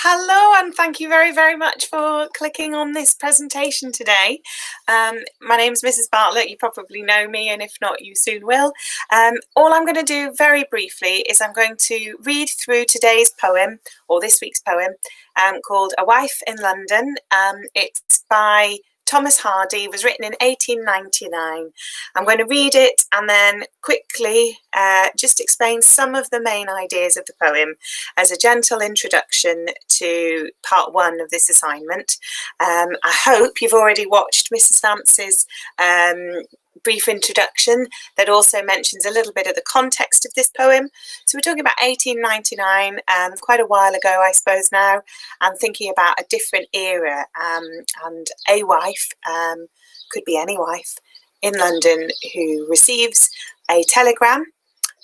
Hello, and thank you very, very much for clicking on this presentation today. My name is Mrs. Bartlett. You probably know me, and if not, you soon will. All I'm going to do very briefly is I'm going to read through today's poem, or this week's poem, called A Wife in London. It's by Thomas Hardy. It was written in 1899. I'm going to read it and then quickly just explain some of the main ideas of the poem as a gentle introduction to part one of this assignment. I hope you've already watched Mrs. Vance's brief introduction that also mentions a little bit of the context of this poem. So we're talking about 1899, quite a while ago, I suppose now, and thinking about a different era, and a wife, could be any wife, in London who receives a telegram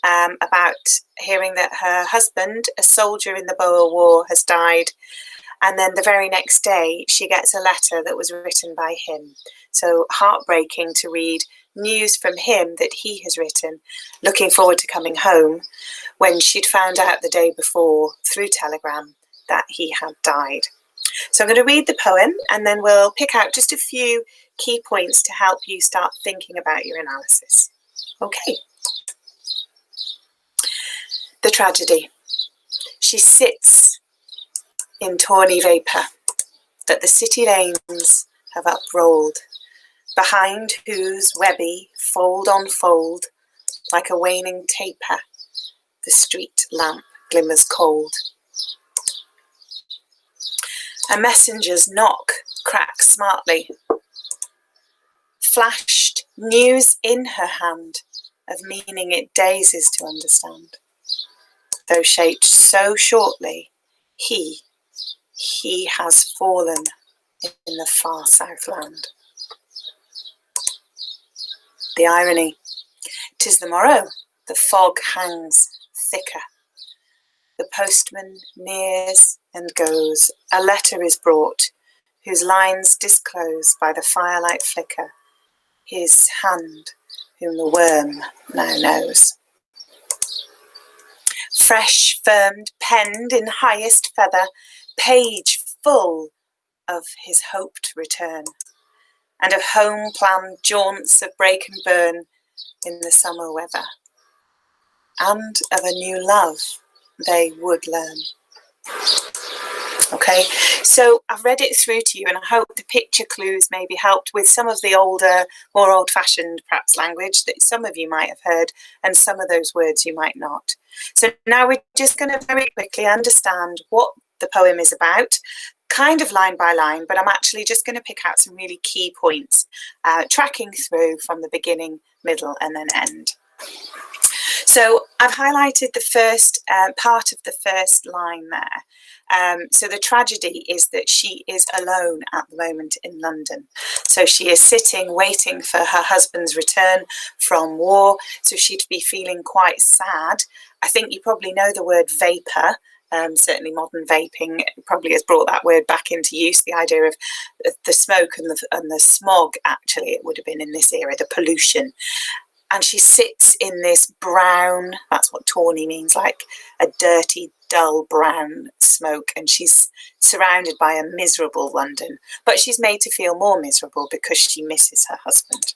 about hearing that her husband, a soldier in the Boer War, has died. And then the very next day, she gets a letter that was written by him. So heartbreaking to read news from him that he has written, looking forward to coming home, when she'd found out the day before through telegram that he had died. So I'm going to read the poem and then we'll pick out just a few key points to help you start thinking about your analysis. Okay. The tragedy. She sits in tawny vapour that the city lanes have uprolled, behind whose webby, fold on fold, like a waning taper, the street lamp glimmers cold. A messenger's knock cracks smartly, flashed news in her hand of meaning it dazes to understand. Though shaped so shortly, he has fallen in the far Southland. The irony. 'Tis the morrow, the fog hangs thicker. The postman nears and goes. A letter is brought, whose lines disclose by the firelight flicker his hand, whom the worm now knows. Fresh, firmed, penned in highest feather, page full of his hoped return, and of home-planned jaunts of break and burn in the summer weather, and of a new love they would learn. Okay, so I've read it through to you and I hope the picture clues maybe helped with some of the older, more old-fashioned perhaps language that some of you might have heard and some of those words you might not. So now we're just going to very quickly understand what the poem is about, kind of line by line, but I'm actually just going to pick out some really key points, tracking through from the beginning, middle and then end. So I've highlighted the first part of the first line there. So the tragedy is that she is alone at the moment in London. So she is sitting, waiting for her husband's return from war. So she'd be feeling quite sad. I think you probably know the word vapour. Certainly modern vaping probably has brought that word back into use, the idea of the smoke and the smog, actually, it would have been in this era, the pollution. And she sits in this brown, that's what tawny means, like a dirty, dull brown smoke. And she's surrounded by a miserable London. But she's made to feel more miserable because she misses her husband.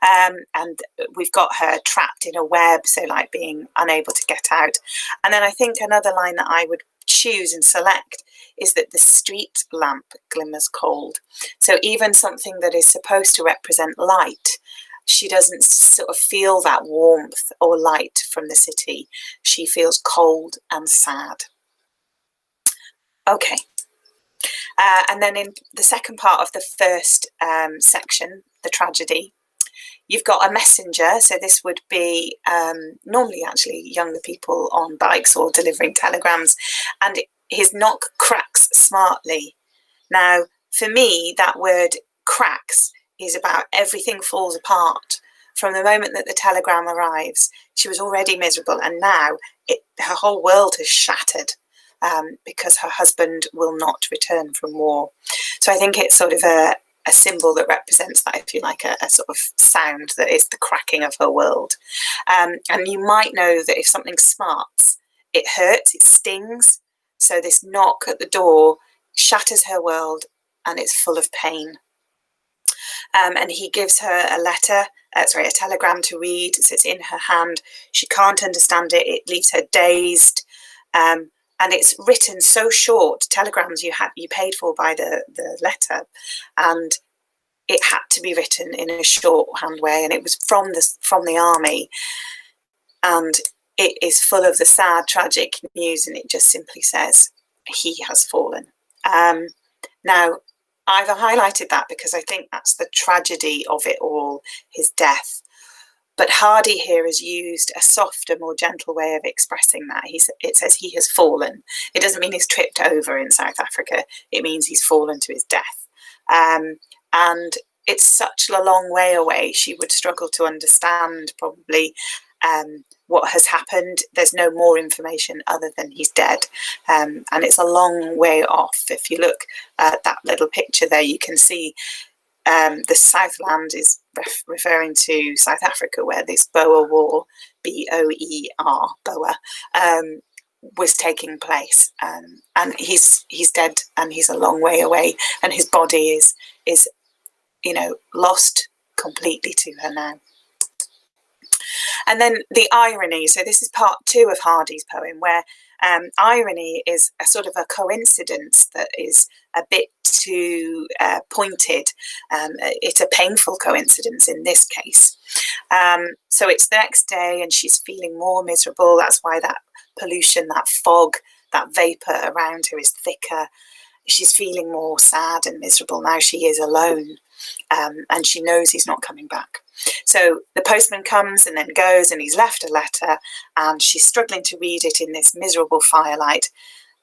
And we've got her trapped in a web, so like being unable to get out. And then I think another line that I would choose and select is that the street lamp glimmers cold. So even something that is supposed to represent light, she doesn't sort of feel that warmth or light from the city. She feels cold and sad. Okay. And then in the second part of the first section, the tragedy, you've got a messenger. So this would be normally actually younger people on bikes or delivering telegrams. And his knock cracks smartly. Now, for me, that word cracks is about everything falls apart. From the moment that the telegram arrives, she was already miserable, and now her whole world has shattered because her husband will not return from war. So I think it's sort of a symbol that represents that, if you like, a sort of sound that is the cracking of her world. And you might know that if something smarts, it hurts, it stings, So this knock at the door shatters her world, and it's full of pain. And he gives her a telegram to read. It's in her hand. She can't understand it. It leaves her dazed. And it's written so short. Telegrams you paid for by the letter, and it had to be written in a shorthand way. And it was from the army, and it is full of the sad, tragic news. And it just simply says, "He has fallen." Now, I've highlighted that because I think that's the tragedy of it all, his death. But Hardy here has used a softer, more gentle way of expressing that. It says he has fallen. It doesn't mean he's tripped over in South Africa. It means he's fallen to his death. And it's such a long way away. She would struggle to understand probably what has happened. There's no more information other than he's dead. And it's a long way off. If you look at that little picture there, you can see the Southland is referring to South Africa, where this Boer War, BOER, Boer, was taking place. And he's dead, and he's a long way away, and his body is lost completely to her now. And then the irony. So this is part 2 of Hardy's poem, where irony is a sort of a coincidence that is a bit too pointed. It's a painful coincidence in this case. So it's the next day, and she's feeling more miserable. That's why that pollution, that fog, that vapour around her is thicker. She's feeling more sad and miserable now. She is alone, and she knows he's not coming back. So the postman comes and then goes, and he's left a letter, and she's struggling to read it in this miserable firelight.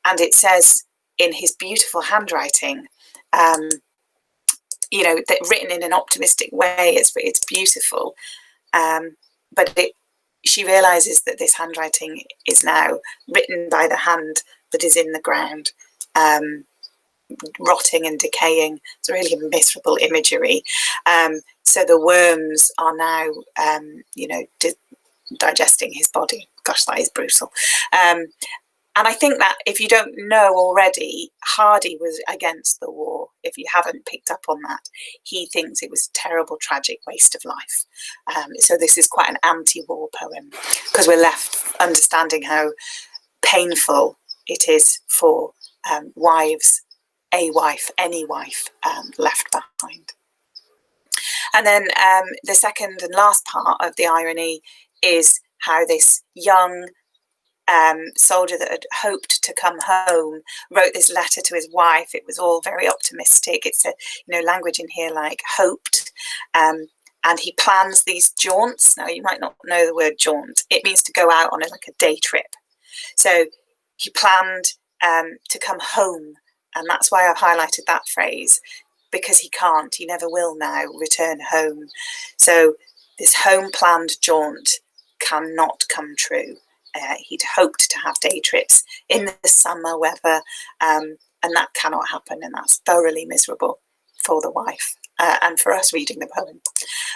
And it says in his beautiful handwriting, written in an optimistic way, it's beautiful. But she realises that this handwriting is now written by the hand that is in the ground, rotting and decaying. It's really miserable imagery. So the worms are now, digesting his body. Gosh, that is brutal. And I think that if you don't know already, Hardy was against the war. If you haven't picked up on that, he thinks it was a terrible, tragic waste of life. So this is quite an anti-war poem, because we're left understanding how painful it is for wives, a wife, any wife, left behind. And then the second and last part of the irony is how this young soldier that had hoped to come home wrote this letter to his wife. It was all very optimistic. It's a language in here like hoped, and he plans these jaunts. Now you might not know the word jaunt. It means to go out on a day trip. So he planned to come home, and that's why I've highlighted that phrase, because he never will now return home. So this home planned jaunt cannot come true. He'd hoped to have day trips in the summer weather, and that cannot happen, and that's thoroughly miserable for the wife and for us reading the poem.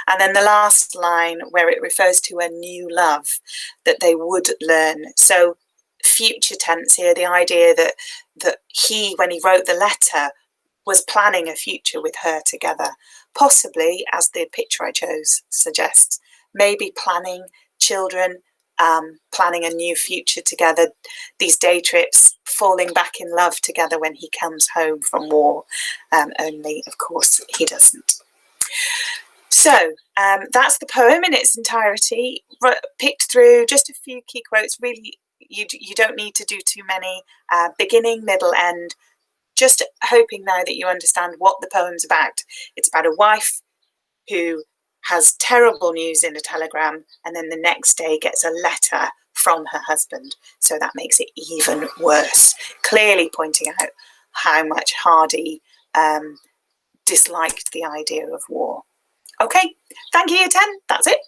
And then the last line, where it refers to a new love that they would learn. So future tense here, the idea that he, when he wrote the letter, was planning a future with her together, possibly, as the picture I chose suggests, maybe planning children, planning a new future together, these day trips, falling back in love together when he comes home from war. Only, of course, he doesn't. So that's the poem in its entirety, picked through just a few key quotes. Really, you don't need to do too many. Beginning, middle, end. Just hoping now that you understand what the poem's about. It's about a wife who has terrible news in a telegram, and then the next day gets a letter from her husband. So that makes it even worse, clearly pointing out how much Hardy disliked the idea of war. Okay, thank you, Year 10. That's it.